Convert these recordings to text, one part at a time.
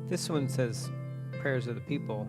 This one says prayers of the people.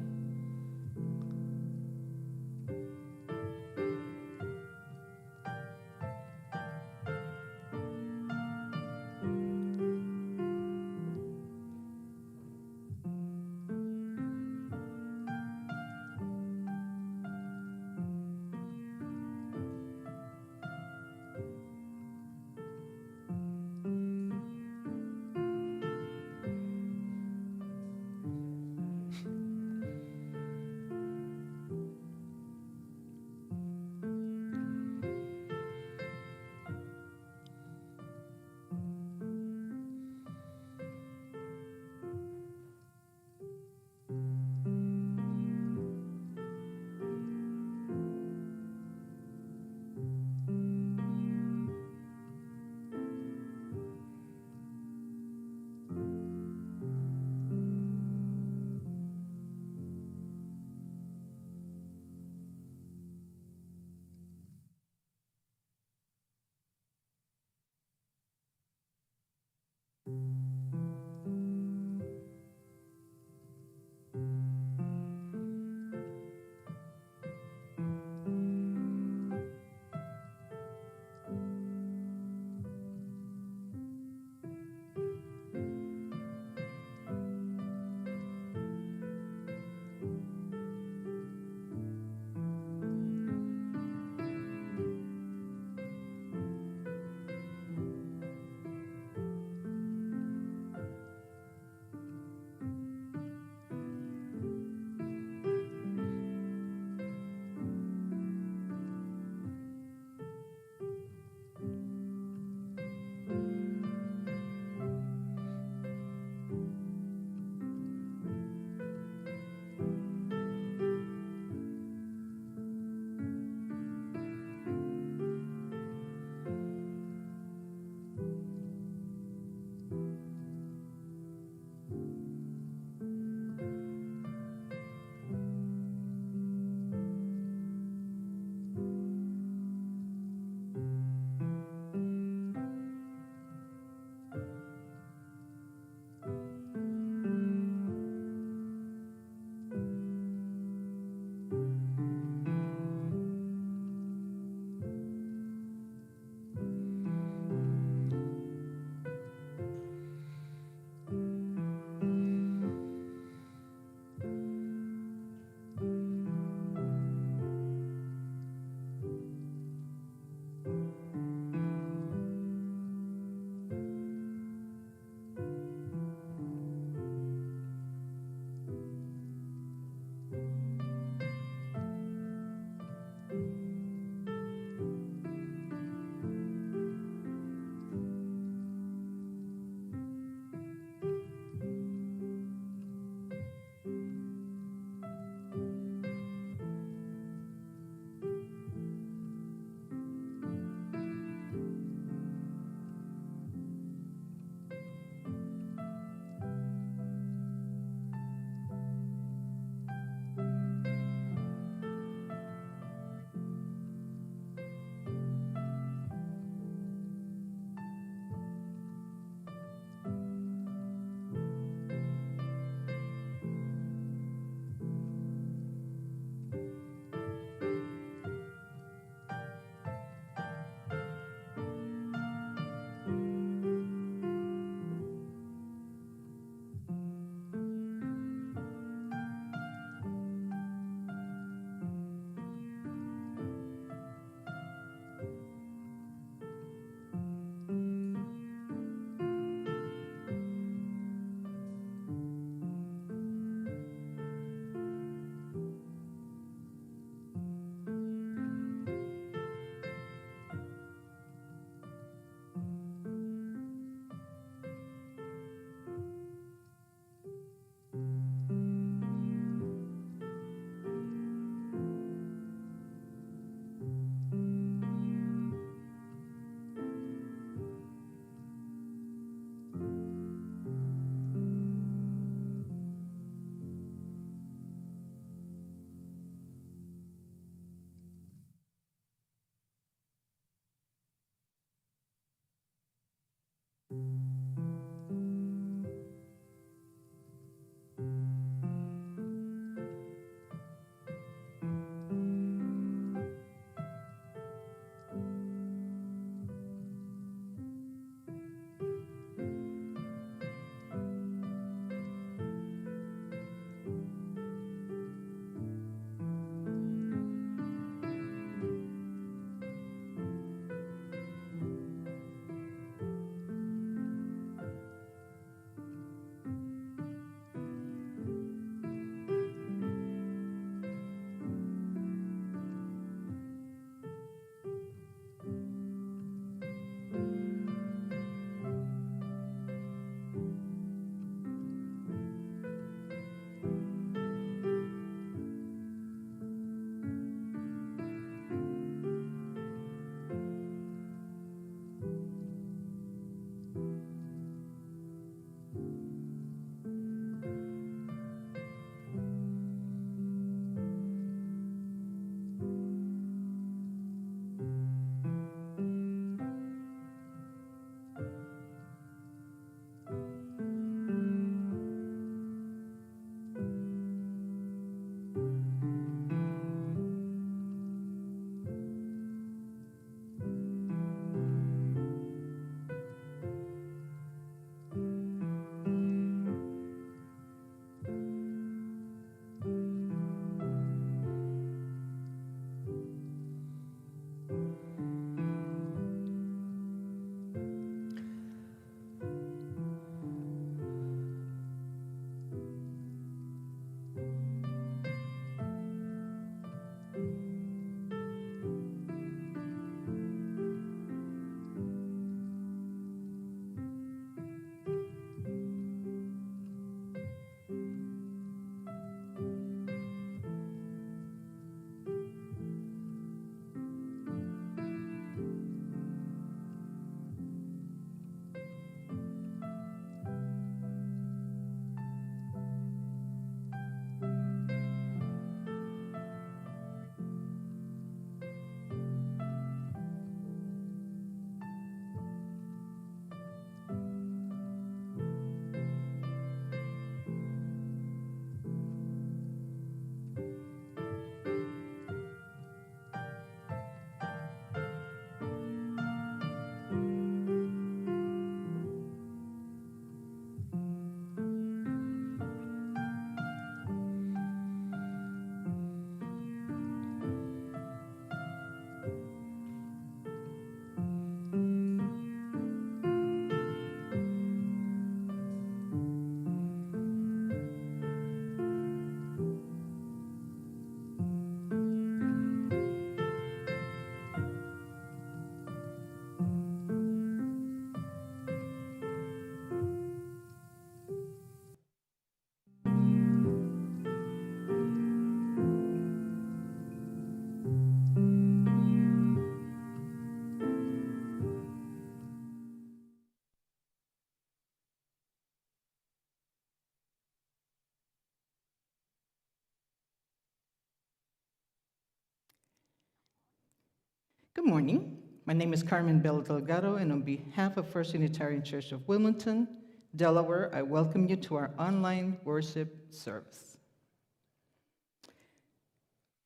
Good morning. My name is Carmen Bell-Delgado, and on behalf of First Unitarian Church of Wilmington, Delaware, I welcome you to our online worship service.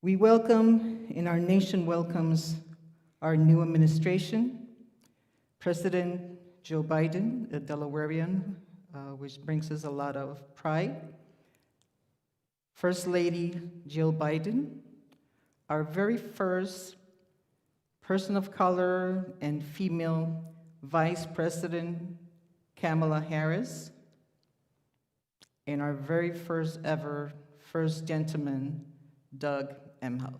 We welcome, and our nation welcomes, our new administration, President Joe Biden, a Delawarean, which brings us a lot of pride, First Lady Jill Biden, our very first person of color and female Vice President Kamala Harris, and our very first ever First Gentleman Doug Emhoff.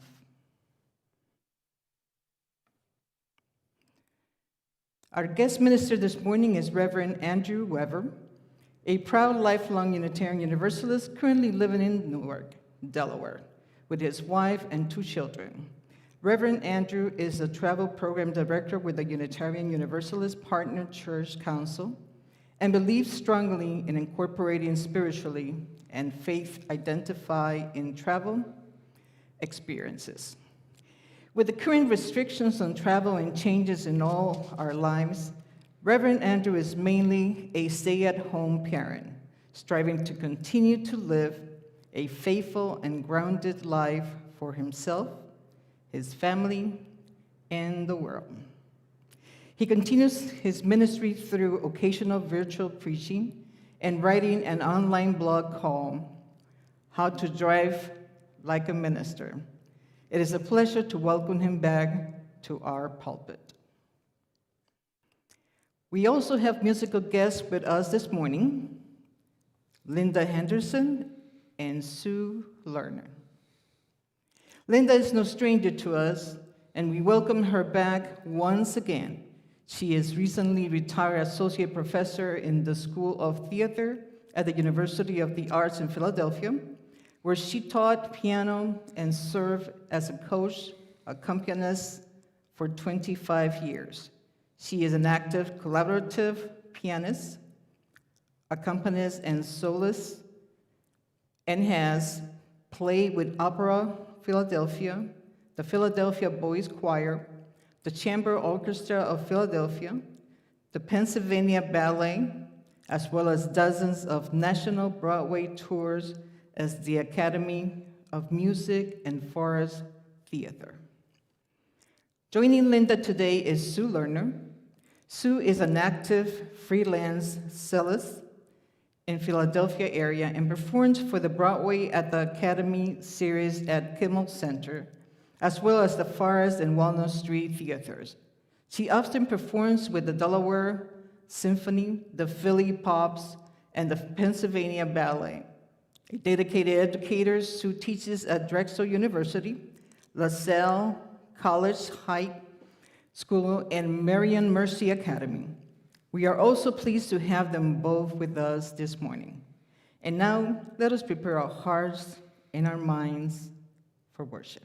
Our guest minister this morning is Reverend Andrew Weber, a proud lifelong Unitarian Universalist currently living in Newark, Delaware, with his wife and 2 children. Reverend Andrew is a travel program director with the Unitarian Universalist Partner Church Council and believes strongly in incorporating spiritually and faith identify in travel experiences. With the current restrictions on travel and changes in all our lives, Reverend Andrew is mainly a stay-at-home parent, striving to continue to live a faithful and grounded life for himself, his family, and the world. He continues his ministry through occasional virtual preaching and writing an online blog called How to Drive Like a Minister. It is a pleasure to welcome him back to our pulpit. We also have musical guests with us this morning, Linda Henderson and Sue Lerner. Linda is no stranger to us, and we welcome her back once again. She is recently retired associate professor in the School of Theater at the University of the Arts in Philadelphia, where she taught piano and served as a coach, accompanist for 25 years. She is an active collaborative pianist, accompanist, and soloist, and has played with Opera Philadelphia, the Philadelphia Boys Choir, the Chamber Orchestra of Philadelphia, the Pennsylvania Ballet, as well as dozens of national Broadway tours as the Academy of Music and Forest Theater. Joining Linda today is Sue Lerner. Sue is an active freelance cellist in Philadelphia area and performs for the Broadway at the Academy series at Kimmel Center, as well as the Forest and Walnut Street theaters. She often performs with the Delaware Symphony, the Philly Pops, and the Pennsylvania Ballet. A dedicated educator, Sue teaches at Drexel University, LaSalle College High School, and Marian Mercy Academy. We are also pleased to have them both with us this morning. And now, let us prepare our hearts and our minds for worship.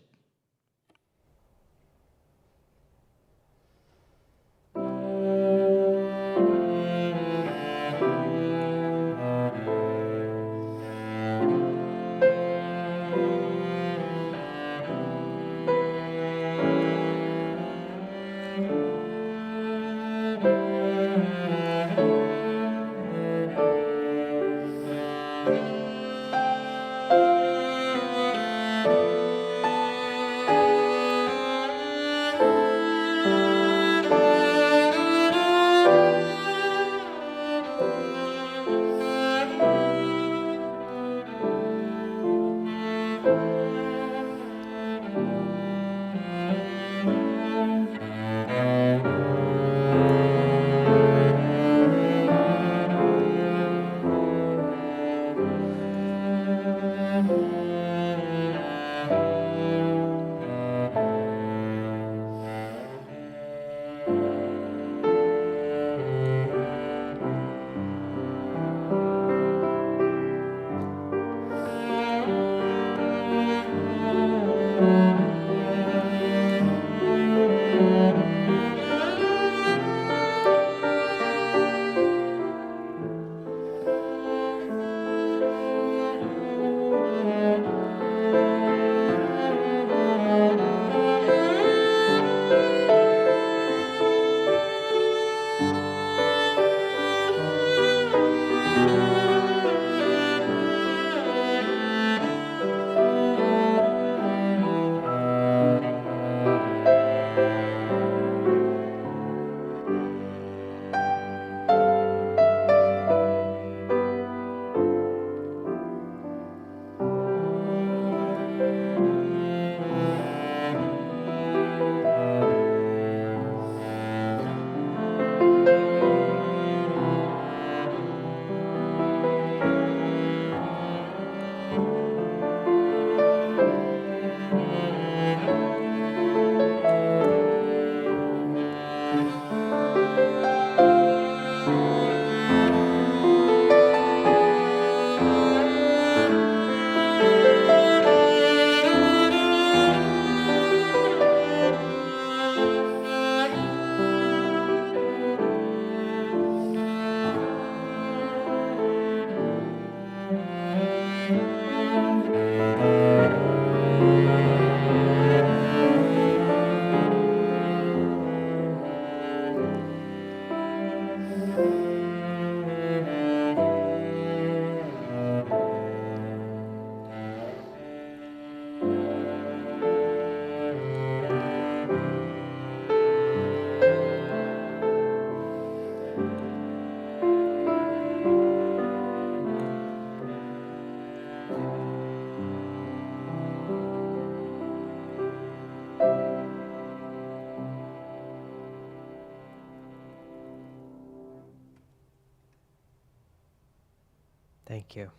Thank you.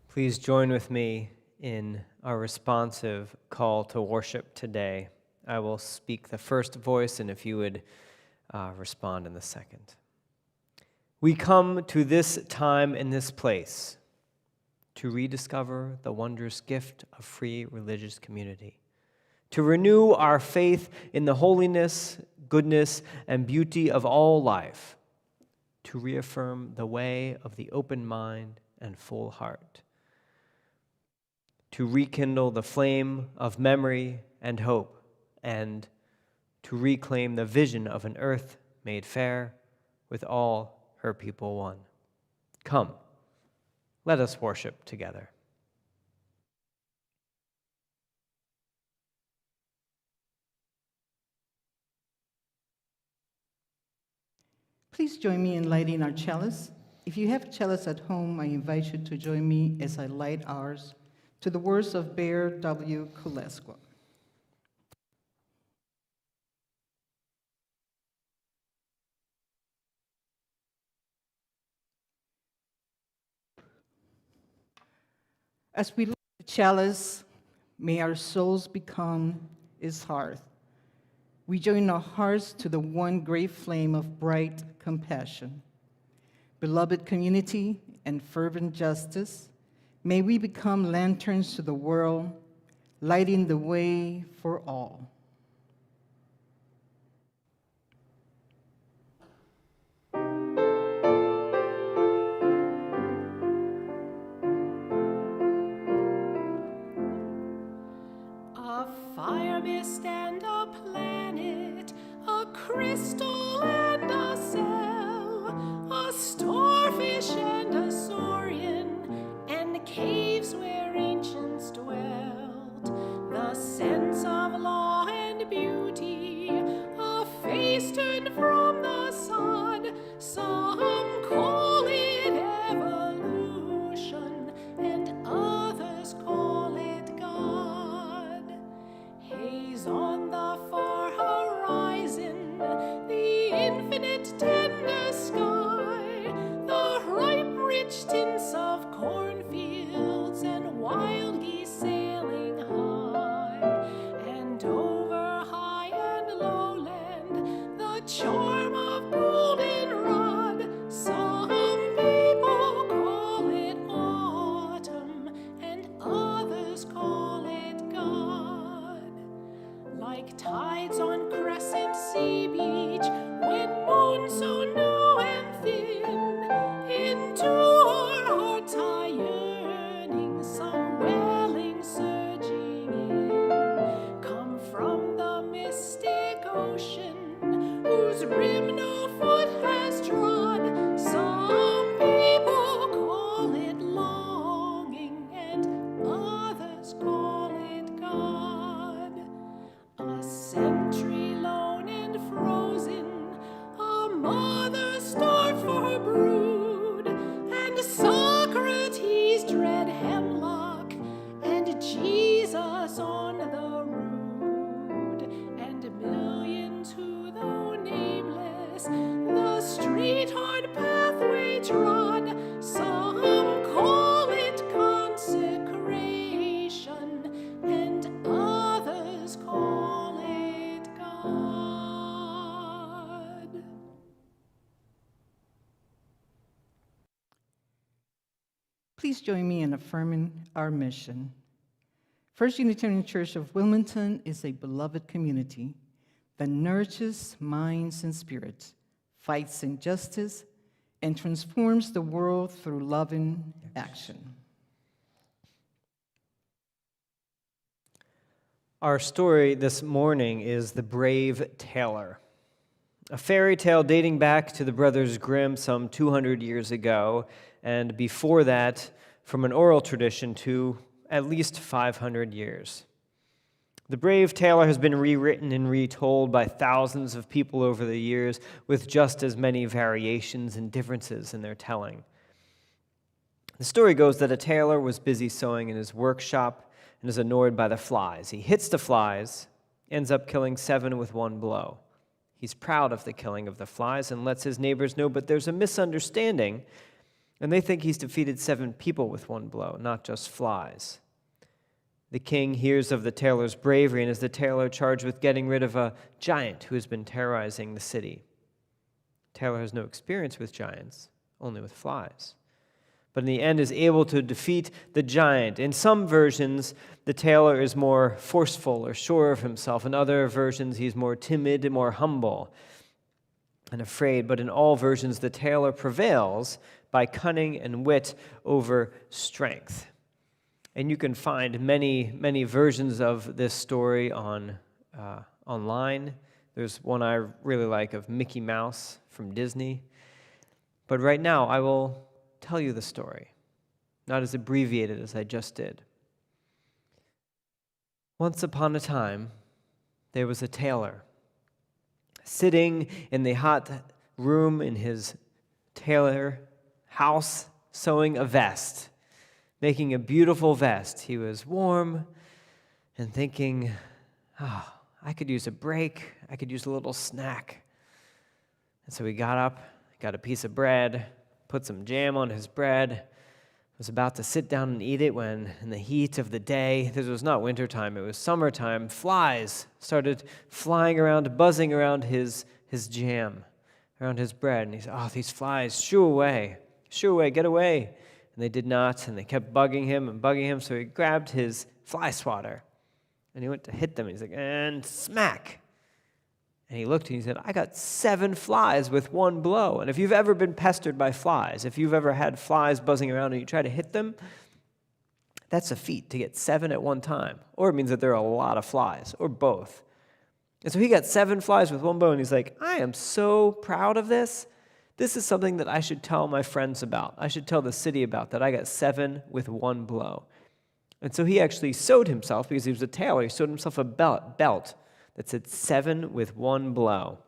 Please join with me in our responsive call to worship today. I will speak the first voice, and if you would respond in the second. We come to this time in this place to rediscover the wondrous gift of free religious community, to renew our faith in the holiness, goodness, and beauty of all life, to reaffirm the way of the open mind and full heart, to rekindle the flame of memory and hope, and to reclaim the vision of an earth made fair with all her people one. Come, let us worship together. Please join me in lighting our chalice. If you have chalice at home, I invite you to join me as I light ours to the words of Bear W. Kulesqua. As we light the chalice, may our souls become its hearth. We join our hearts to the one great flame of bright compassion. Beloved community and fervent justice, may we become lanterns to the world, lighting the way for all. A fire mist and a planet, a crystal and a cell, a starfish and a saurian, and caves where ancients dwelt. The sense of law and beauty, a face turned from the sun. Some call it evolution, and others call it God. Haze on the far horizon, the infinite tender sky, the ripe rich tints of cornfields and wild geese sailing high, and over high and lowland, the charm of goldenrod. Some people call it autumn, and others call it God. Like tides on crescent sea beach, when moon so new and thin, into our hearts high yearning, some welling surging in, come from the mystic ocean, whose rim no foot has trod. Some people call it longing, and others call it God. A century lone and frozen, a mother starved for her brood, and Socrates dread hemlock, and Jesus on the rood, and millions who, though nameless, the straight hard pathway trod. Some call it consecration, and others call it God. Please join me in affirming our mission. First Unitarian Church of Wilmington is a beloved community that nourishes minds and spirits, fights injustice, and transforms the world through loving action. Our story this morning is The Brave Tailor, a fairy tale dating back to the Brothers Grimm some 200 years ago, and before that, from an oral tradition to at least 500 years. The Brave Tailor has been rewritten and retold by thousands of people over the years, with just as many variations and differences in their telling. The story goes that a tailor was busy sewing in his workshop and is annoyed by the flies. He hits the flies, ends up killing 7 with one blow. He's proud of the killing of the flies and lets his neighbors know, but there's a misunderstanding. And they think he's defeated 7 people with one blow, not just flies. The king hears of the tailor's bravery and is the tailor charged with getting rid of a giant who has been terrorizing the city. Tailor has no experience with giants, only with flies. But in the end is able to defeat the giant. In some versions, the tailor is more forceful or sure of himself. In other versions, he's more timid and more humble and afraid. But in all versions, the tailor prevails by cunning and wit over strength. And you can find many versions of this story online. There's one I really like of Mickey Mouse from Disney. But right now, I will tell you the story, not as abbreviated as I just did. Once upon a time, there was a tailor sitting in the hot room in his tailor house, sewing a vest, making a beautiful vest. He was warm and thinking, I could use a break. I could use a little snack. And so he got up, got a piece of bread, put some jam on his bread, was about to sit down and eat it when, in the heat of the day, this was not wintertime, it was summertime, flies started flying around, buzzing around his jam, around his bread. And he said, these flies, shoo away, get away. And they did not, and they kept bugging him, so he grabbed his fly swatter, and he went to hit them. He's like, and smack. And he looked and he said, I got 7 flies with one blow. And if you've ever been pestered by flies, if you've ever had flies buzzing around and you try to hit them, that's a feat to get 7 at one time. Or it means that there are a lot of flies, or both. And so he got 7 flies with one blow, and he's like, I am so proud of this. This is something that I should tell my friends about. I should tell the city about, that I got 7 with one blow. And so he actually sewed himself, because he was a tailor, he sewed himself a belt that said 7 with one blow.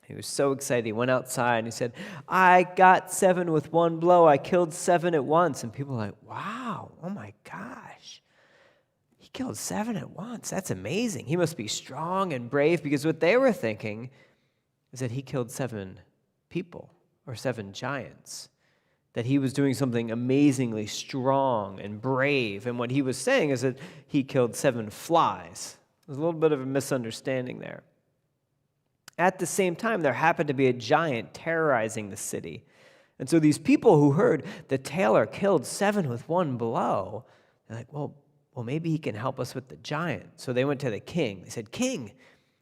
He was so excited. He went outside and he said, I got 7 with one blow. I killed 7 at once. And people were like, wow, oh my gosh. He killed 7 at once. That's amazing. He must be strong and brave, because what they were thinking is that he killed 7 people or 7 giants, that he was doing something amazingly strong and brave. And what he was saying is that he killed 7 flies. There's a little bit of a misunderstanding there. At the same time, there happened to be a giant terrorizing the city. And so these people who heard the tailor killed 7 with one blow, they're like, well, maybe he can help us with the giant. So they went to the king. They said, King,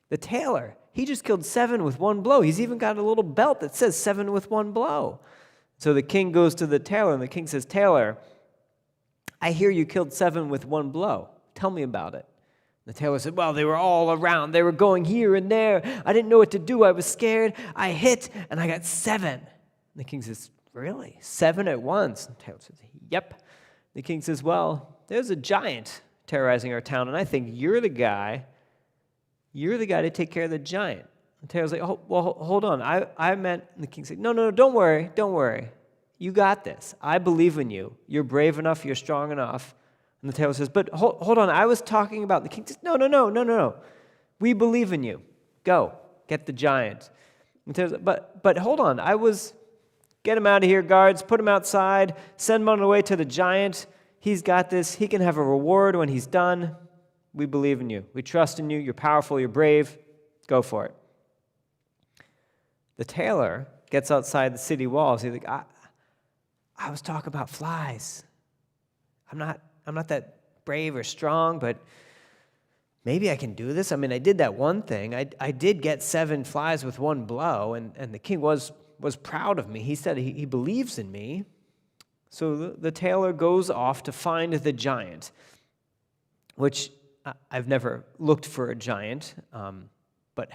the tailor, he just killed 7 with one blow. He's even got a little belt that says 7 with one blow. So the king goes to the tailor, and the king says, Tailor, I hear you killed 7 with one blow. Tell me about it. The tailor said, well, they were all around. They were going here and there. I didn't know what to do. I was scared. I hit, and I got 7. And the king says, really? 7 at once? And the tailor says, yep. The king says, well, there's a giant terrorizing our town, and I think you're the guy to take care of the giant. The tailor's like, oh, well, hold on. I meant, and the king said, no, don't worry. You got this. I believe in you. You're brave enough. You're strong enough. And the tailor says, but hold on, I was talking about, the king says, no. We believe in you. Go, get the giant. And the tailor says, but hold on, get him out of here, guards, put him outside, send him on the way to the giant. He's got this. He can have a reward when he's done. We believe in you. We trust in you. You're powerful. You're brave. Go for it. The tailor gets outside the city walls. He's like, I was talking about flies. I'm not that brave or strong, but maybe I can do this. I mean, I did that one thing. I did get 7 flies with one blow, and the king was proud of me. He said he believes in me. So the tailor goes off to find the giant, which I've never looked for a giant, but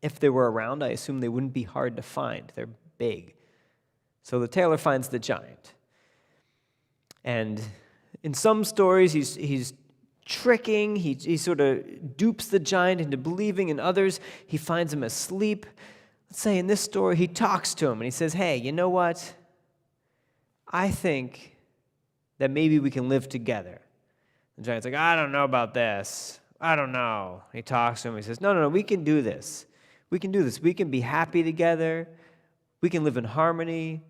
if they were around, I assume they wouldn't be hard to find. They're big. So the tailor finds the giant. And in some stories, he's tricking. He sort of dupes the giant into believing. In others, he finds him asleep. Let's say in this story, he talks to him, and he says, hey, you know what? I think that maybe we can live together. The giant's like, I don't know about this. I don't know. He talks to him. He says, no, we can do this. We can do this. We can be happy together. We can live in harmony.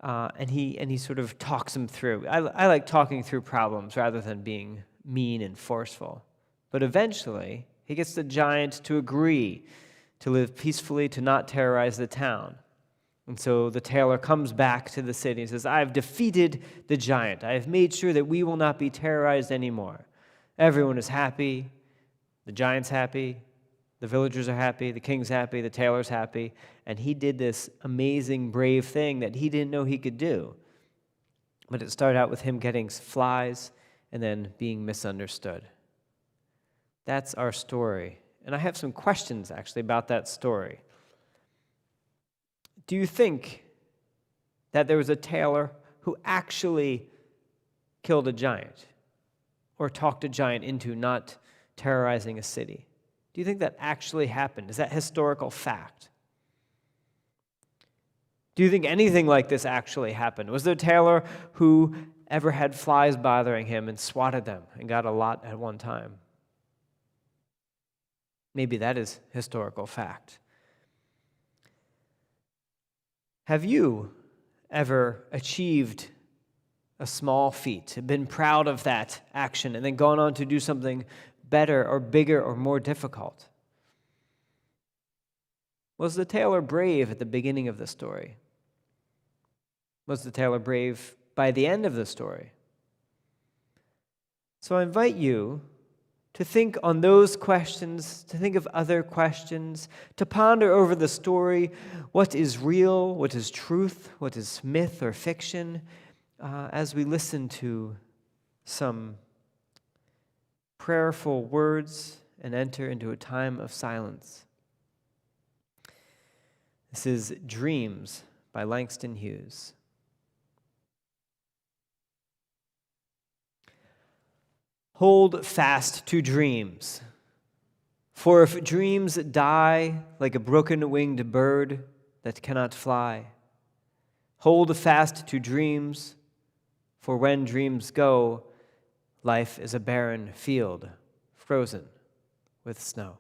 and he sort of talks him through. I like talking through problems rather than being mean and forceful. But eventually, he gets the giant to agree to live peacefully, to not terrorize the town. And so the tailor comes back to the city and says, I have defeated the giant. I have made sure that we will not be terrorized anymore. Everyone is happy. The giant's happy. The villagers are happy. The king's happy. The tailor's happy. And he did this amazing, brave thing that he didn't know he could do. But it started out with him getting flies and then being misunderstood. That's our story. And I have some questions, actually, about that story. Do you think that there was a tailor who actually killed a giant or talked a giant into not terrorizing a city? Do you think that actually happened? Is that historical fact? Do you think anything like this actually happened? Was there a tailor who ever had flies bothering him and swatted them and got a lot at one time? Maybe that is historical fact. Have you ever achieved a small feat, been proud of that action, and then gone on to do something better or bigger or more difficult? Was the tailor brave at the beginning of the story? Was the tailor brave by the end of the story? So I invite you to think on those questions, to think of other questions, to ponder over the story, what is real, what is truth, what is myth or fiction, as we listen to some prayerful words and enter into a time of silence. This is Dreams by Langston Hughes. Hold fast to dreams, for if dreams die like a broken-winged bird that cannot fly, hold fast to dreams, for when dreams go, life is a barren field, frozen with snow.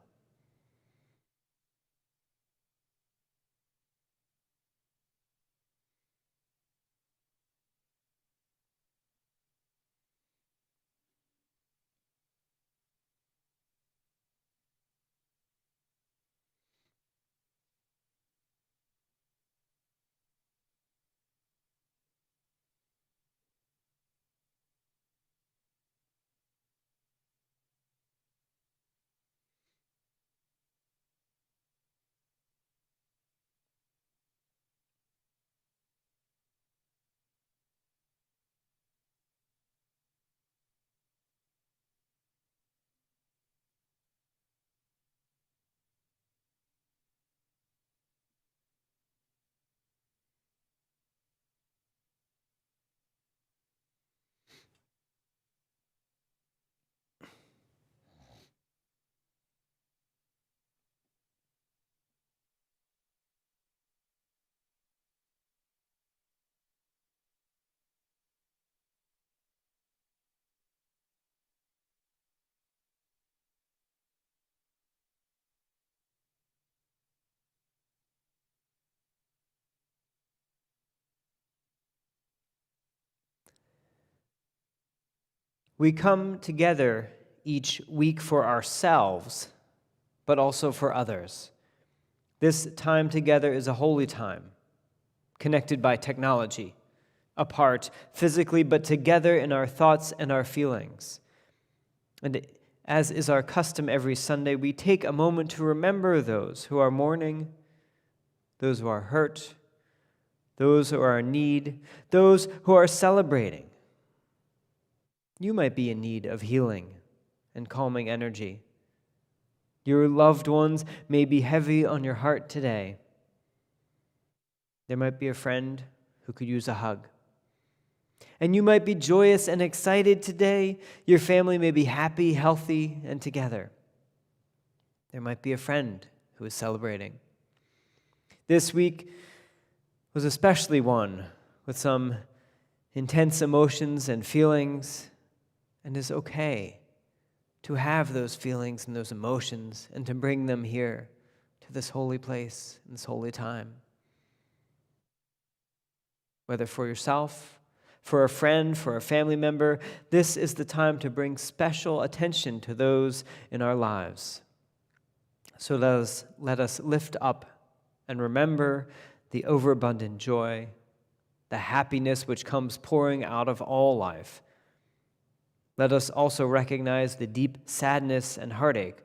We come together each week for ourselves, but also for others. This time together is a holy time, connected by technology, apart physically, but together in our thoughts and our feelings. And as is our custom every Sunday, we take a moment to remember those who are mourning, those who are hurt, those who are in need, those who are celebrating. You might be in need of healing and calming energy. Your loved ones may be heavy on your heart today. There might be a friend who could use a hug. And you might be joyous and excited today. Your family may be happy, healthy, and together. There might be a friend who is celebrating. This week was especially one with some intense emotions and feelings. And it's okay to have those feelings and those emotions and to bring them here to this holy place, in this holy time. whether for yourself, for a friend, for a family member. This is the time to bring special attention to those in our lives. So let us lift up and remember the overabundant joy, the happiness which comes pouring out of all life. Let us also recognize the deep sadness and heartache,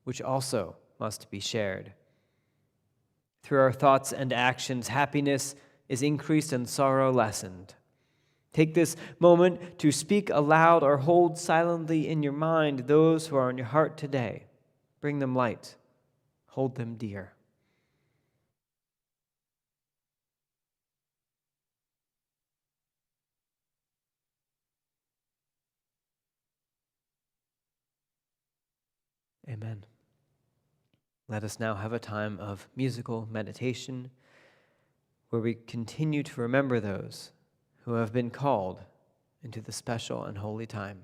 which also must be shared. Through our thoughts and actions, happiness is increased and sorrow lessened. Take this moment to speak aloud or hold silently in your mind those who are on your heart today. Bring them light. Hold them dear. Amen. Let us now have a time of musical meditation where we continue to remember those who have been called into the special and holy time.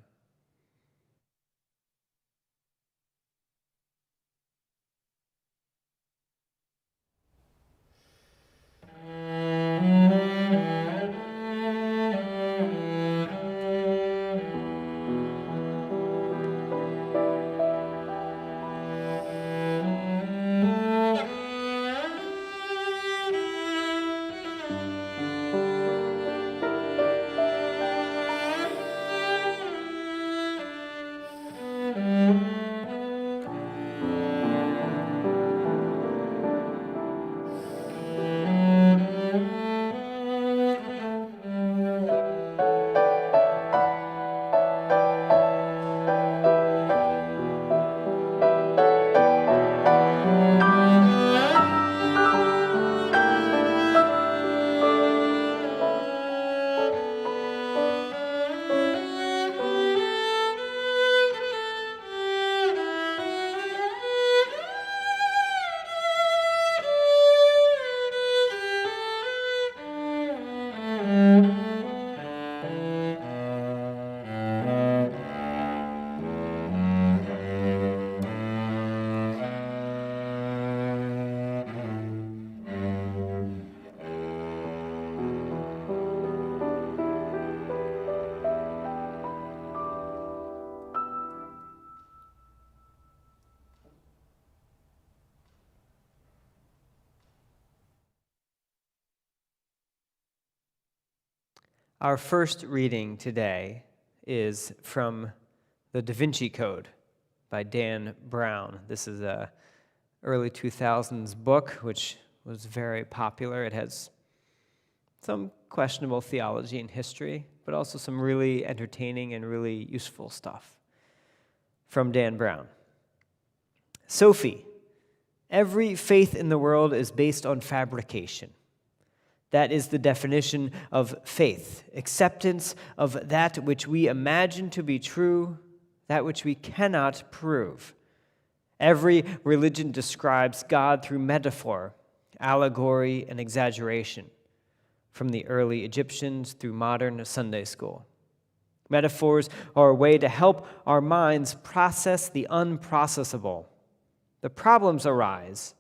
Our first reading today is from the Da Vinci Code by Dan Brown. This is a early 2000s book which was very popular. It has some questionable theology and history, but also some really entertaining and really useful stuff. From Dan Brown. Sophie, every faith in the world is based on fabrication. That is the definition of faith, acceptance of that which we imagine to be true, that which we cannot prove. Every religion describes God through metaphor, allegory, and exaggeration, from the early Egyptians through modern Sunday school. Metaphors are a way to help our minds process the unprocessable. The problems arise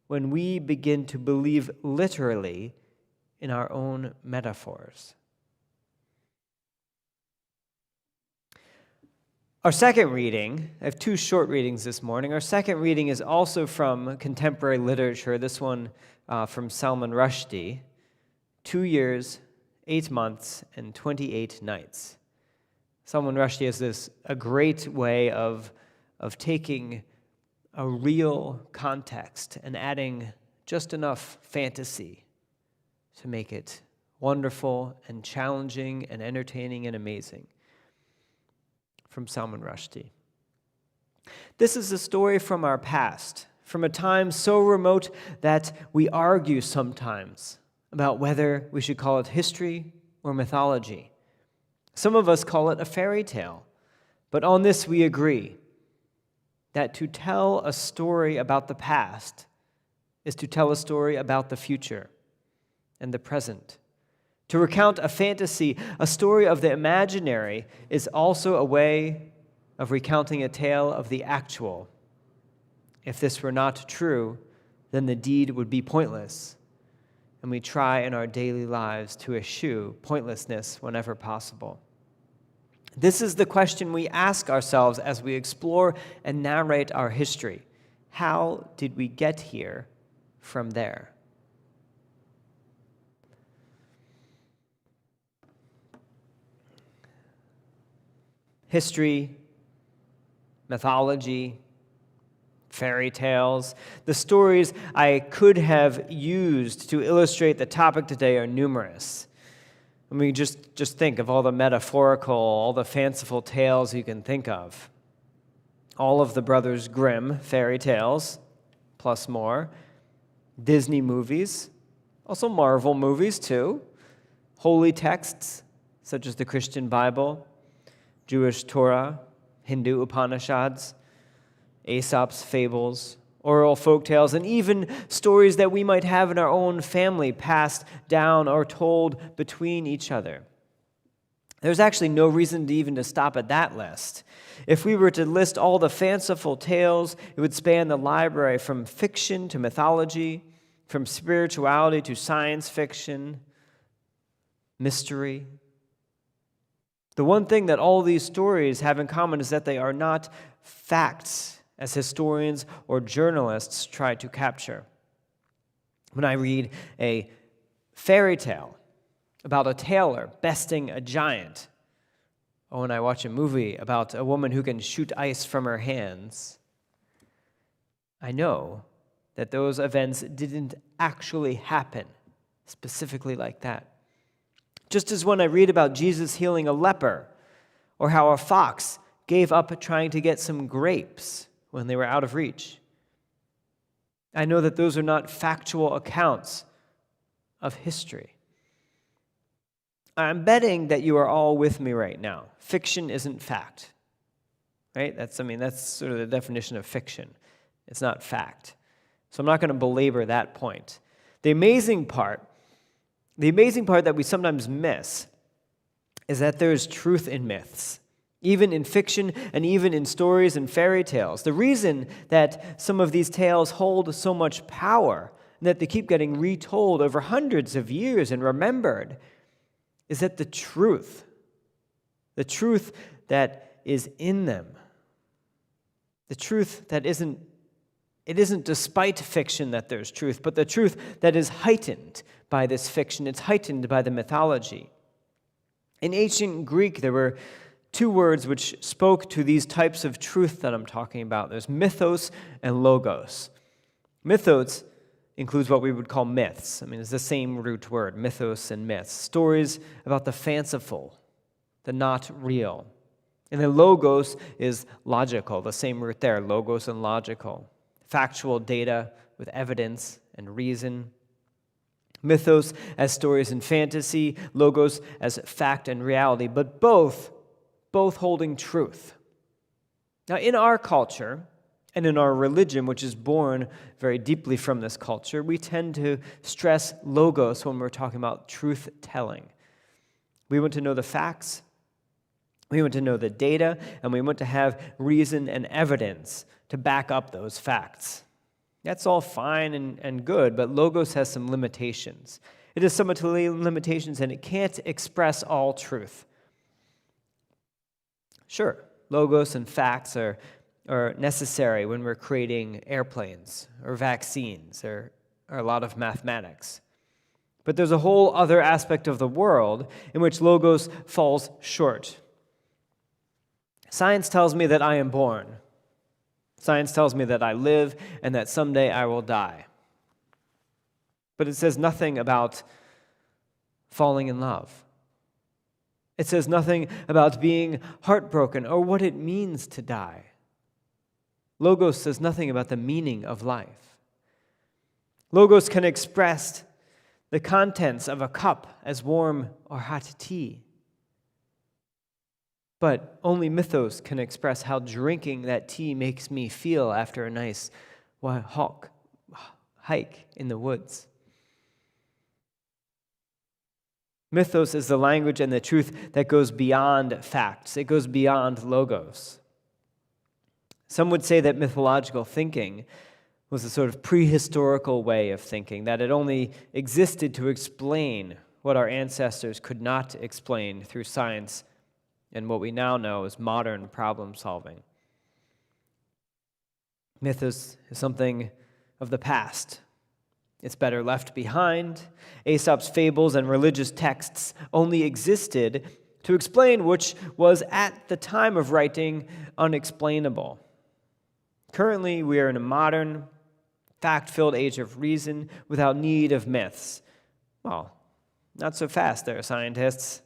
when we begin to believe literally in our own metaphors. Our second reading, I have two short readings this morning. Our second reading is also from contemporary literature, this one from Salman Rushdie, 2 years, 8 months, and 28 nights. Salman Rushdie has a great way of taking a real context and adding just enough fantasy to make it wonderful and challenging and entertaining and amazing. From Salman Rushdie. This is a story from our past, from a time so remote that we argue sometimes about whether we should call it history or mythology. Some of us call it a fairy tale, but on this we agree that to tell a story about the past is to tell a story about the future and the present. To recount a fantasy, a story of the imaginary, is also a way of recounting a tale of the actual. If this were not true, then the deed would be pointless. and we try in our daily lives to eschew pointlessness whenever possible. This is the question we ask ourselves as we explore and narrate our history. How did we get here from there? History, mythology, fairy tales. The stories I could have used to illustrate the topic today are numerous. I mean, just think of all the metaphorical, all the fanciful tales you can think of. All of the Brothers Grimm fairy tales, plus more. Disney movies, also Marvel movies too. Holy texts, such as the Christian Bible, Jewish Torah, Hindu Upanishads, Aesop's fables, oral folk tales, and even stories that we might have in our own family passed down or told between each other. There's actually no reason to stop at that list. If we were to list all the fanciful tales, it would span the library from fiction to mythology, from spirituality to science fiction, mystery. The one thing that all these stories have in common is that they are not facts, as historians or journalists try to capture. When I read a fairy tale about a tailor besting a giant, or when I watch a movie about a woman who can shoot ice from her hands, I know that those events didn't actually happen specifically like that. Just as when I read about Jesus healing a leper, or how a fox gave up trying to get some grapes when they were out of reach. I know that those are not factual accounts of history. I'm betting that you are all with me right now. Fiction isn't fact, right? That's sort of the definition of fiction. It's not fact. So I'm not going to belabor that point. The amazing part that we sometimes miss is that there is truth in myths, even in fiction and even in stories and fairy tales. The reason that some of these tales hold so much power and that they keep getting retold over hundreds of years and remembered is that the truth that is in them, the truth that it isn't despite fiction that there's truth, but the truth that is heightened by this fiction. It's heightened by the mythology. In ancient Greek, there were two words which spoke to these types of truth that I'm talking about. There's mythos and logos. Mythos includes what we would call myths. It's the same root word, mythos and myths. Stories about the fanciful, the not real. And then logos is logical, the same root there, logos and logical. Factual data with evidence and reason. Mythos as stories and fantasy, logos as fact and reality, but both holding truth. Now, in our culture and in our religion, which is born very deeply from this culture, we tend to stress logos when we're talking about truth-telling. We want to know the facts, we want to know the data, and we want to have reason and evidence to back up those facts. That's all fine and good, but logos has some limitations. It has some limitations, and it can't express all truth. Sure, logos and facts are necessary when we're creating airplanes or vaccines or a lot of mathematics. But there's a whole other aspect of the world in which logos falls short. Science tells me that I am born. Science tells me that I live and that someday I will die. But it says nothing about falling in love. It says nothing about being heartbroken or what it means to die. Logos says nothing about the meaning of life. Logos can express the contents of a cup as warm or hot tea. But only mythos can express how drinking that tea makes me feel after a nice hike in the woods. Mythos is the language and the truth that goes beyond facts. It goes beyond logos. Some would say that mythological thinking was a sort of prehistorical way of thinking, that it only existed to explain what our ancestors could not explain through science and what we now know as modern problem solving. Mythos is something of the past. It's better left behind. Aesop's fables and religious texts only existed to explain which was at the time of writing unexplainable. Currently, we are in a modern, fact-filled age of reason without need of myths. Well, not so fast there, scientists.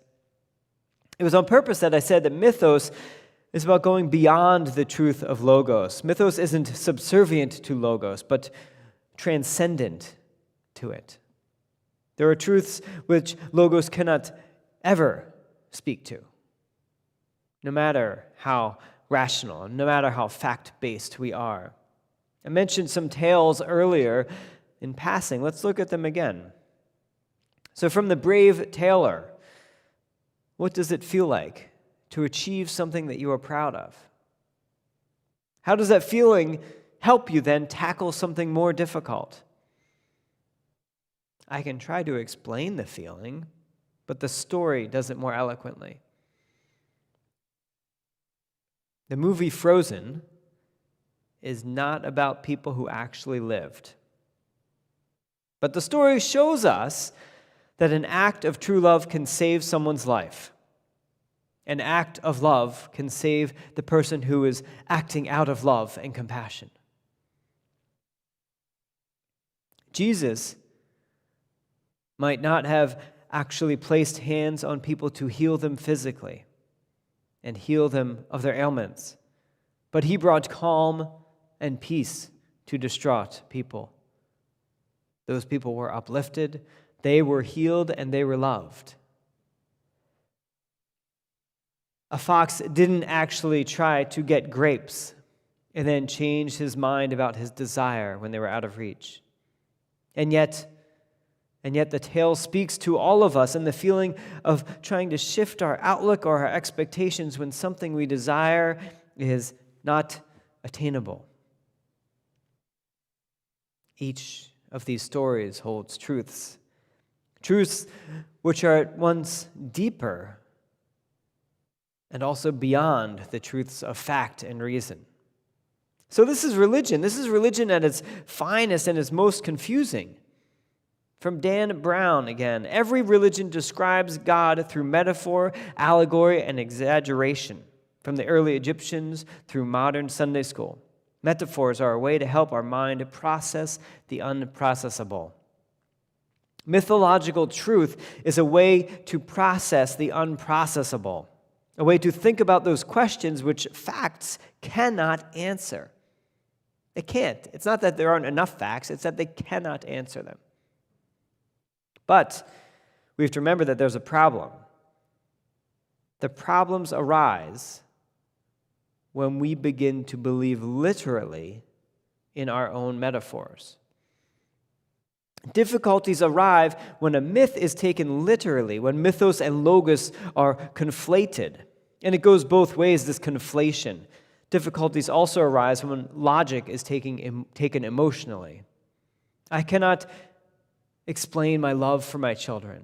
It was on purpose that I said that mythos is about going beyond the truth of logos. Mythos isn't subservient to logos, but transcendent to it. There are truths which logos cannot ever speak to, no matter how rational, no matter how fact-based we are. I mentioned some tales earlier in passing. Let's look at them again. So from the brave tailor, what does it feel like to achieve something that you are proud of? How does that feeling help you then tackle something more difficult? I can try to explain the feeling, but the story does it more eloquently. The movie Frozen is not about people who actually lived. But the story shows us that an act of true love can save someone's life. An act of love can save the person who is acting out of love and compassion. Jesus might not have actually placed hands on people to heal them physically and heal them of their ailments, but he brought calm and peace to distraught people. Those people were uplifted, they were healed, and they were loved. A fox didn't actually try to get grapes and then change his mind about his desire when they were out of reach. And yet the tale speaks to all of us in the feeling of trying to shift our outlook or our expectations when something we desire is not attainable. Each of these stories holds truths which are at once deeper and also beyond the truths of fact and reason. So this is religion. This is religion at its finest and its most confusing. From Dan Brown again, every religion describes God through metaphor, allegory, and exaggeration. From the early Egyptians through modern Sunday school, metaphors are a way to help our mind process the unprocessable. Mythological truth is a way to process the unprocessable, a way to think about those questions which facts cannot answer. They can't. It's not that there aren't enough facts, it's that they cannot answer them. But we have to remember that there's a problem. The problems arise when we begin to believe literally in our own metaphors. Difficulties arrive when a myth is taken literally, when mythos and logos are conflated. And it goes both ways, this conflation. Difficulties also arise when logic is taken emotionally. I cannot explain my love for my children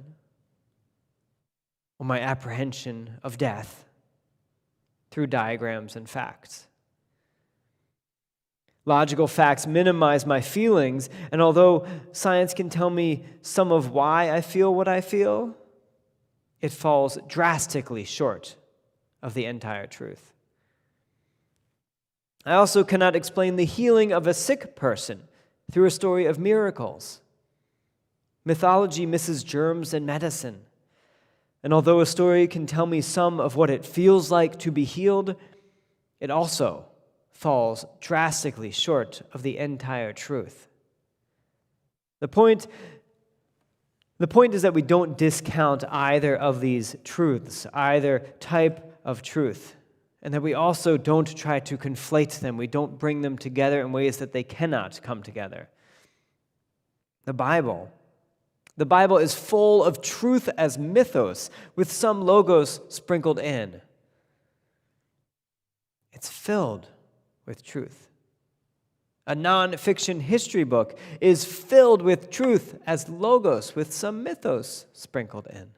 or my apprehension of death through diagrams and facts. Logical facts minimize my feelings, and although science can tell me some of why I feel what I feel, it falls drastically short of the entire truth. I also cannot explain the healing of a sick person through a story of miracles. Mythology misses germs and medicine. And although a story can tell me some of what it feels like to be healed, it also falls drastically short of the entire truth. The point is that we don't discount either of these truths, either type of truth, and that we also don't try to conflate them. We don't bring them together in ways that they cannot come together. The Bible is full of truth as mythos, with some logos sprinkled in. It's filled with truth. A non-fiction history book is filled with truth as logos with some mythos sprinkled in.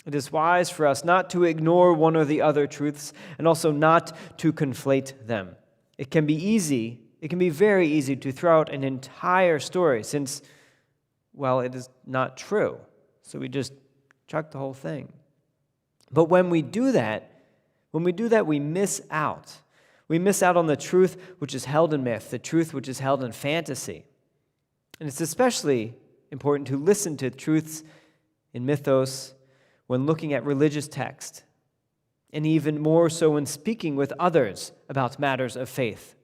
It is wise for us not to ignore one or the other truths and also not to conflate them. It can be very easy to throw out an entire story since, well, it is not true. So we just chuck the whole thing. But when we do that, we miss out. We miss out on the truth which is held in myth, the truth which is held in fantasy. And it's especially important to listen to truths in mythos when looking at religious text, and even more so when speaking with others about matters of faith.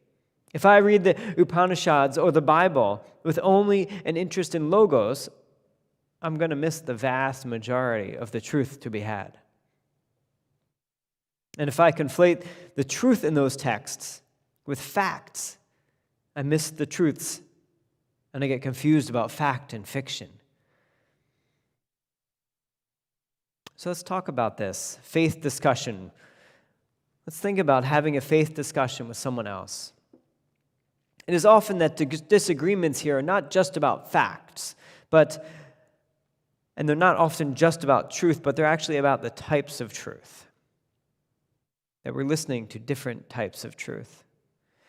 If I read the Upanishads or the Bible with only an interest in logos, I'm going to miss the vast majority of the truth to be had. And if I conflate the truth in those texts with facts, I miss the truths, and I get confused about fact and fiction. So let's talk about this faith discussion. Let's think about having a faith discussion with someone else. It is often that disagreements here are not just about facts, and they're not often just about truth, but they're actually about the types of truth. That we're listening to different types of truth.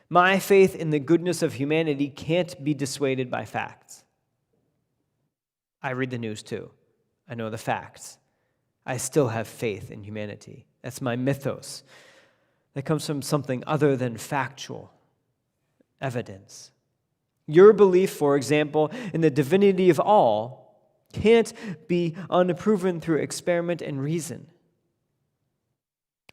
My faith in the goodness of humanity can't be dissuaded by facts. I read the news too. I know the facts. I still have faith in humanity. That's my mythos. That comes from something other than factual evidence. Your belief, for example, in the divinity of all can't be unproven through experiment and reason.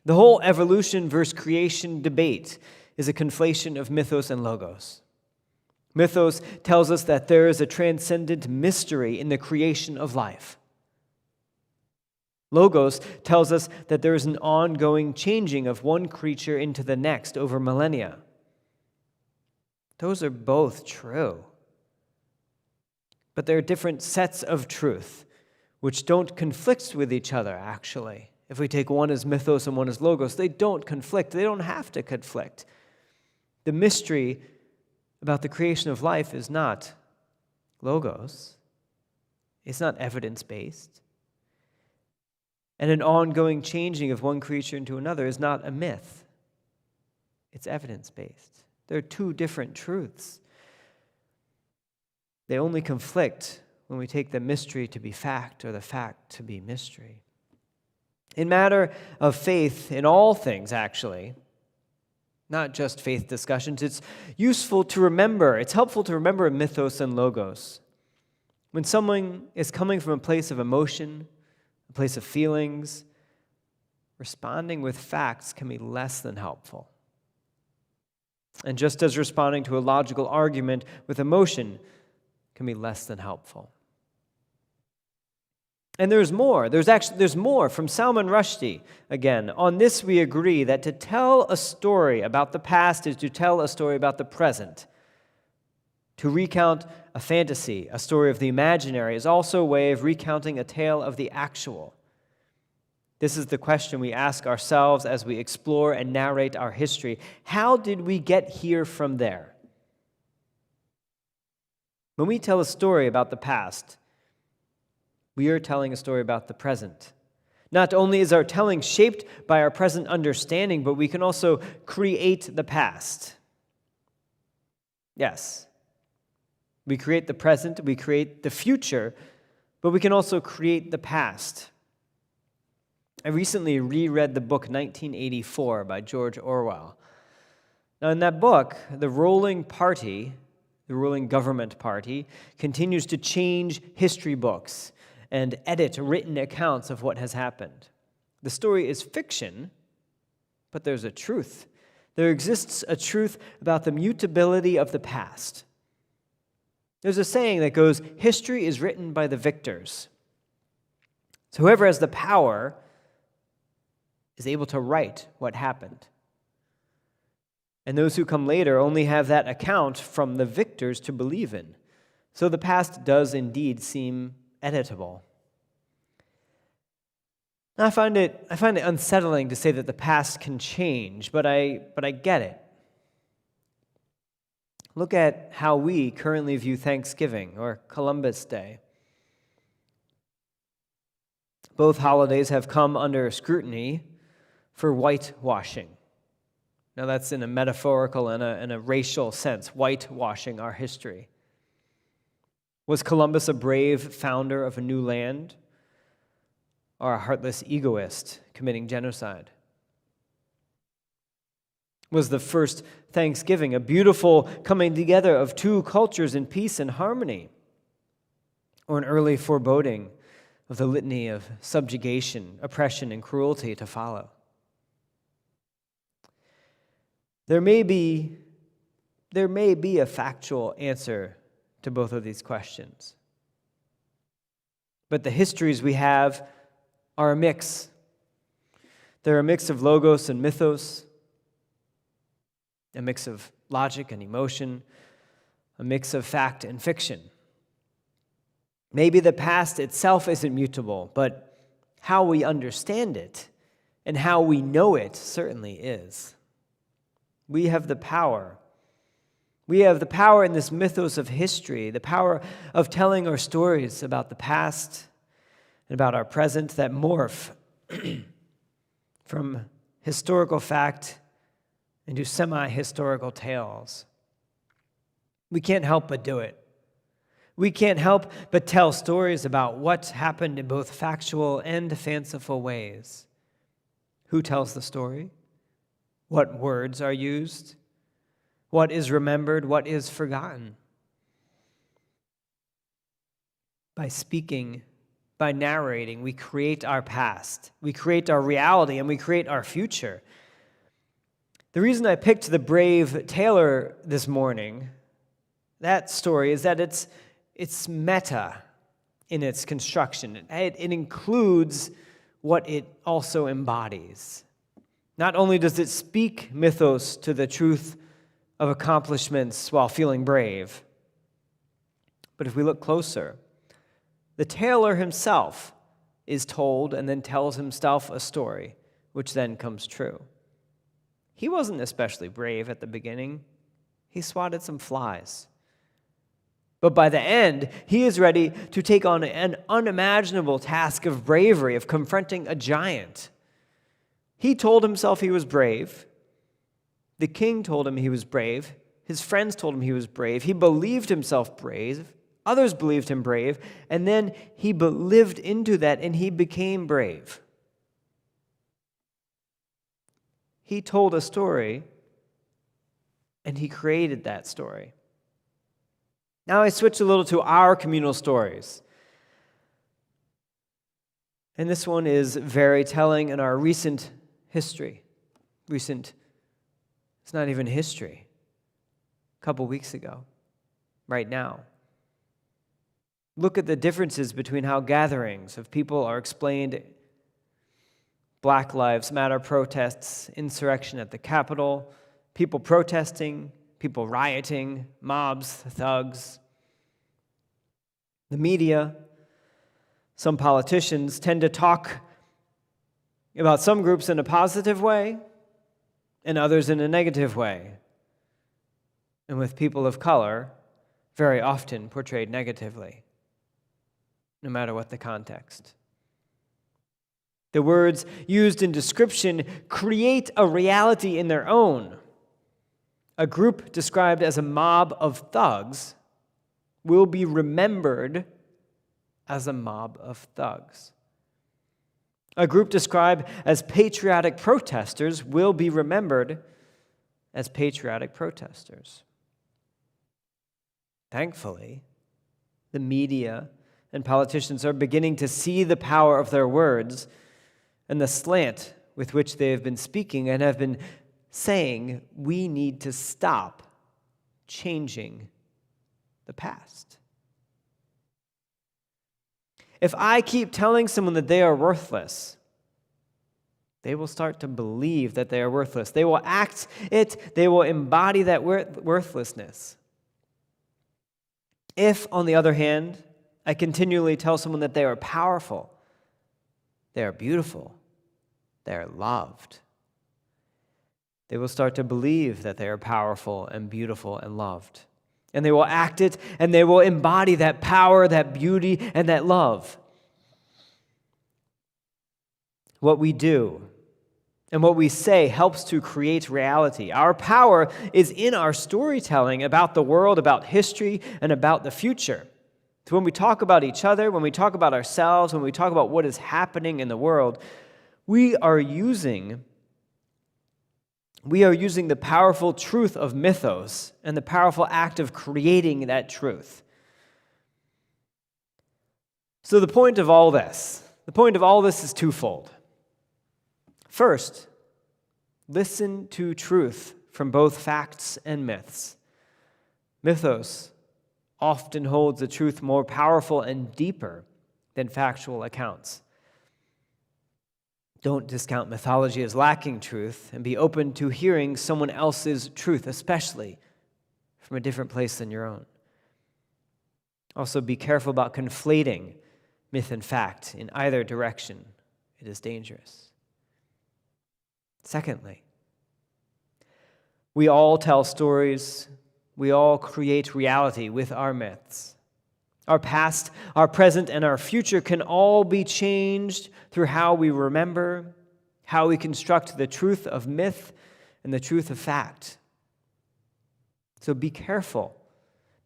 The whole evolution versus creation debate is a conflation of mythos and logos. Mythos tells us that there is a transcendent mystery in the creation of life. Logos tells us that there is an ongoing changing of one creature into the next over millennia. Those are both true. But there are different sets of truth which don't conflict with each other, actually. If we take one as mythos and one as logos, they don't conflict. They don't have to conflict. The mystery about the creation of life is not logos. It's not evidence-based. And an ongoing changing of one creature into another is not a myth. It's evidence-based. There are two different truths. They only conflict when we take the mystery to be fact or the fact to be mystery. In matter of faith, in all things actually, not just faith discussions, it's useful to remember, it's helpful to remember mythos and logos. When someone is coming from a place of emotion, a place of feelings, responding with facts can be less than helpful. And just as responding to a logical argument with emotion can be less than helpful. And there's more. There's more from Salman Rushdie. Again, on this we agree that to tell a story about the past is to tell a story about the present. To recount a fantasy, a story of the imaginary, is also a way of recounting a tale of the actual. This is the question we ask ourselves as we explore and narrate our history. How did we get here from there? When we tell a story about the past, we are telling a story about the present. Not only is our telling shaped by our present understanding, but we can also create the past. Yes, we create the present, we create the future, but we can also create the past. I recently reread the book 1984 by George Orwell. Now, in that book, the ruling government party, continues to change history books and edit written accounts of what has happened. The story is fiction, but there's a truth. There exists a truth about the mutability of the past. There's a saying that goes, history is written by the victors. So whoever has the power is able to write what happened. And those who come later only have that account from the victors to believe in. So the past does indeed seem editable. Now, I find it unsettling to say that the past can change, but I get it. Look at how we currently view Thanksgiving or Columbus Day. Both holidays have come under scrutiny for whitewashing. Now that's in a metaphorical and a racial sense, whitewashing our history. Was Columbus a brave founder of a new land, or a heartless egoist committing genocide? Was the first Thanksgiving a beautiful coming together of two cultures in peace and harmony, or an early foreboding of the litany of subjugation, oppression, and cruelty to follow? There may be a factual answer to both of these questions. But the histories we have are a mix. They're a mix of logos and mythos, a mix of logic and emotion, a mix of fact and fiction. Maybe the past itself isn't mutable, but how we understand it and how we know it certainly is. We have the power. We have the power in this mythos of history, the power of telling our stories about the past and about our present that morph from historical fact into semi-historical tales. We can't help but do it. We can't help but tell stories about what happened in both factual and fanciful ways. Who tells the story? What words are used? What is remembered? What is forgotten? By speaking, by narrating, we create our past, we create our reality, and we create our future. The reason I picked the brave tailor this morning, that story, is that it's meta in its construction. It includes what it also embodies. Not only does it speak mythos to the truth of accomplishments while feeling brave, but if we look closer, the tailor himself is told and then tells himself a story, which then comes true. He wasn't especially brave at the beginning. He swatted some flies. But by the end, he is ready to take on an unimaginable task of bravery, of confronting a giant. He told himself he was brave. The king told him he was brave. His friends told him he was brave. He believed himself brave. Others believed him brave. And then he lived into that and he became brave. He told a story and he created that story. Now I switch a little to our communal stories. And this one is very telling in our recent history. It's not even history. A couple weeks ago, right now. Look at the differences between how gatherings of people are explained. Black Lives Matter protests, insurrection at the Capitol, people protesting, people rioting, mobs, thugs. The media, some politicians tend to talk about some groups in a positive way and others in a negative way. And with people of color, very often portrayed negatively, no matter what the context. The words used in description create a reality in their own. A group described as a mob of thugs will be remembered as a mob of thugs. A group described as patriotic protesters will be remembered as patriotic protesters. Thankfully, the media and politicians are beginning to see the power of their words and the slant with which they have been speaking and have been saying, we need to stop changing the past. If I keep telling someone that they are worthless, they will start to believe that they are worthless. They will act it. They will embody that worthlessness. If, on the other hand, I continually tell someone that they are powerful, they are beautiful, they are loved, They will start to believe that they are powerful and beautiful and loved. And they will act it, and they will embody that power, that beauty, and that love. What we do and what we say helps to create reality. Our power is in our storytelling about the world, about history, and about the future. So when we talk about each other, when we talk about ourselves, when we talk about what is happening in the world, we are using the powerful truth of mythos and the powerful act of creating that truth. So the point of all this is twofold. First, listen to truth from both facts and myths. Mythos often holds a truth more powerful and deeper than factual accounts. Don't discount mythology as lacking truth, and be open to hearing someone else's truth, especially from a different place than your own. Also, be careful about conflating myth and fact in either direction. It is dangerous. Secondly, we all tell stories. We all create reality with our myths. Our past, our present, and our future can all be changed through how we remember, how we construct the truth of myth and the truth of fact. So be careful.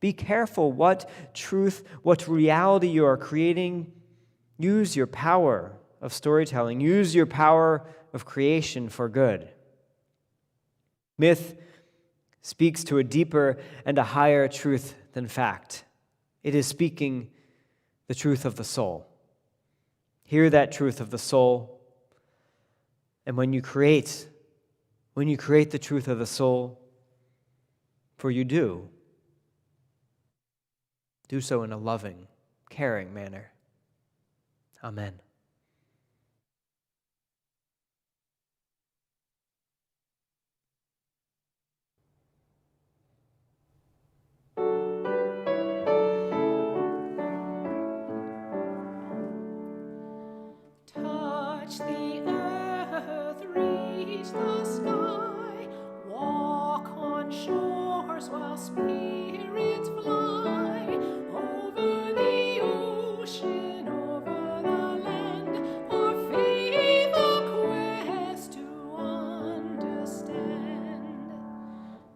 Be careful what truth, what reality you are creating. Use your power of storytelling. Use your power of creation for good. Myth speaks to a deeper and a higher truth than fact. It is speaking the truth of the soul. Hear that truth of the soul. And when you create the truth of the soul, for you do so in a loving, caring manner. Amen. Touch the earth, reach the sky, walk on shores while spirits fly, over the ocean, over the land, our faith a quest to understand.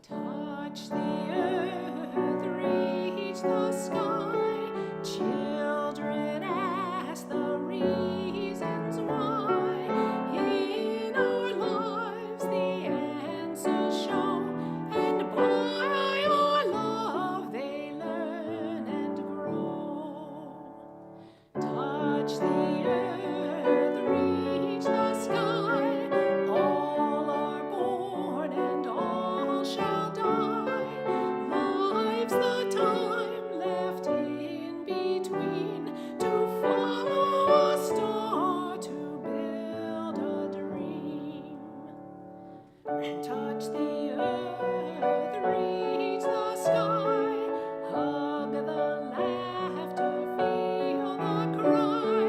Touch the earth, reach the sky, children ask the reasons why. In our lives the answers show, and by our love they learn and grow. Touch the earth, reach the sky, all are born and all shall die. Life's the time left in between, to follow a star, to build a dream. Touch the earth, reach the sky, hug the laughter, feel the cry.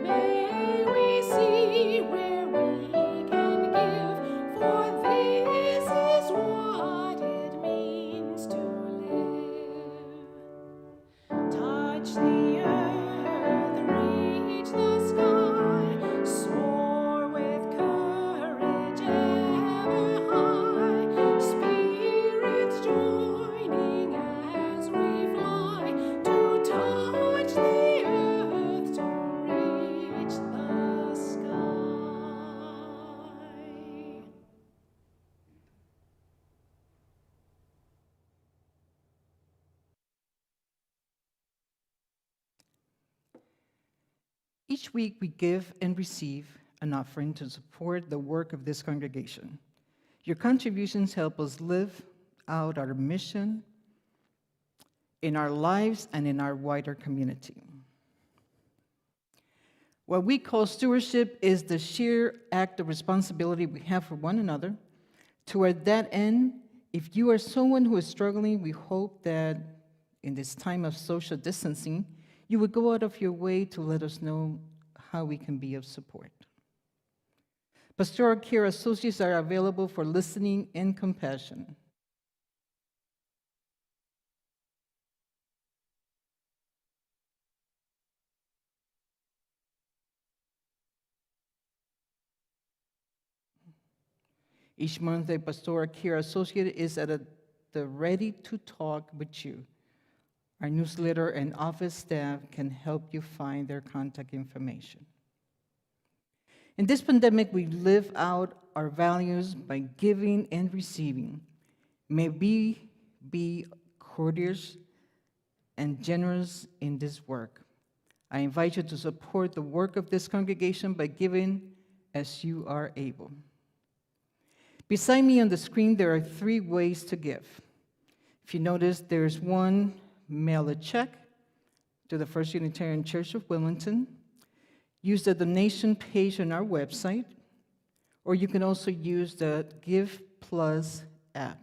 May we see where we can give, for this is what it means to live. Touch the earth, reach the sky, soar with courage ever high, spirits joining as we fly, to touch the earth, to reach the sky. Each week we give and receive an offering to support the work of this congregation. Your contributions help us live out our mission in our lives and in our wider community. What we call stewardship is the sheer act of responsibility we have for one another. Toward that end, if you are someone who is struggling, we hope that in this time of social distancing, you would go out of your way to let us know how we can be of support. Pastoral care associates are available for listening and compassion. Each month, a pastoral care associate is the ready to talk with you. Our newsletter and office staff can help you find their contact information. In this pandemic, we live out our values by giving and receiving. May we be courteous and generous in this work. I invite you to support the work of this congregation by giving as you are able. Beside me on the screen, there are 3 ways to give. If you notice, there's one, mail a check to the First Unitarian Church of Wilmington. Use the donation page on our website, or you can also use the Give Plus app.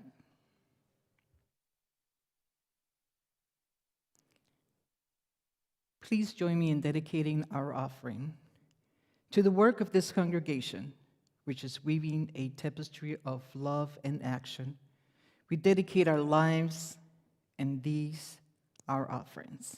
Please join me in dedicating our offering to the work of this congregation, which is weaving a tapestry of love and action. We dedicate our lives and these, our offerings.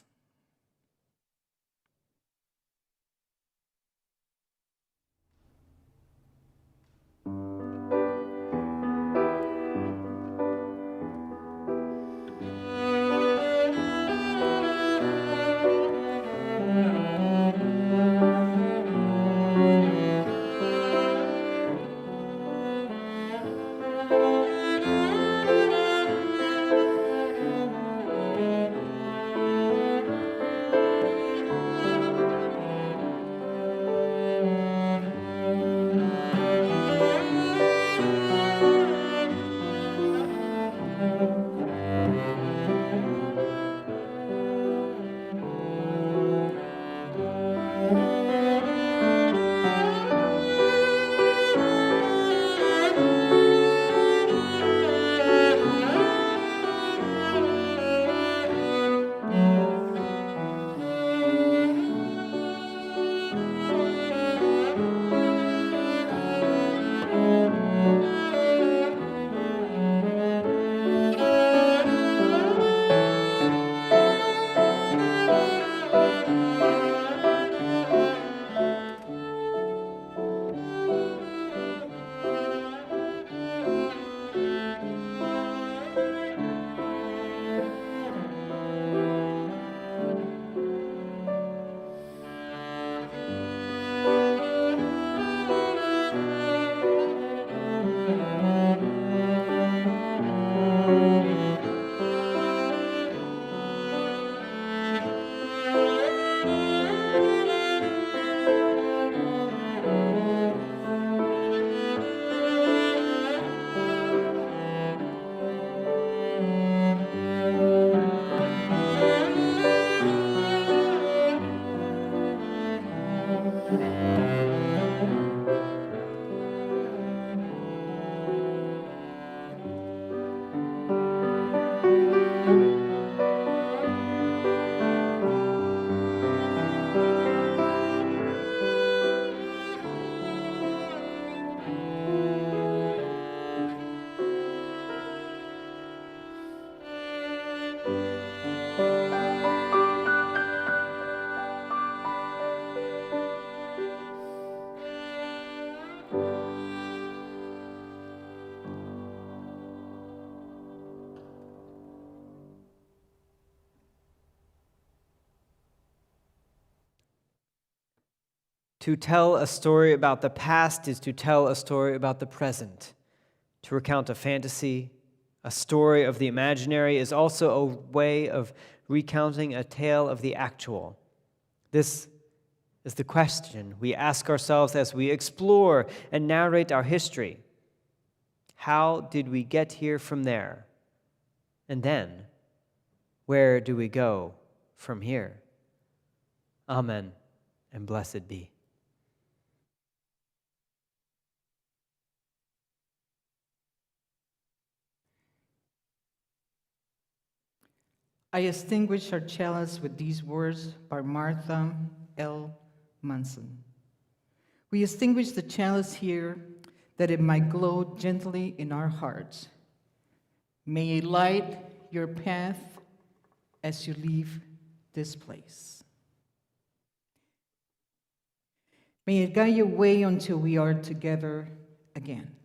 To tell a story about the past is to tell a story about the present. To recount a fantasy, a story of the imaginary, is also a way of recounting a tale of the actual. This is the question we ask ourselves as we explore and narrate our history. How did we get here from there? And then, where do we go from here? Amen, and blessed be. I extinguish our chalice with these words by Martha L. Munson. We extinguish the chalice here that it might glow gently in our hearts. May it light your path as you leave this place. May it guide your way until we are together again.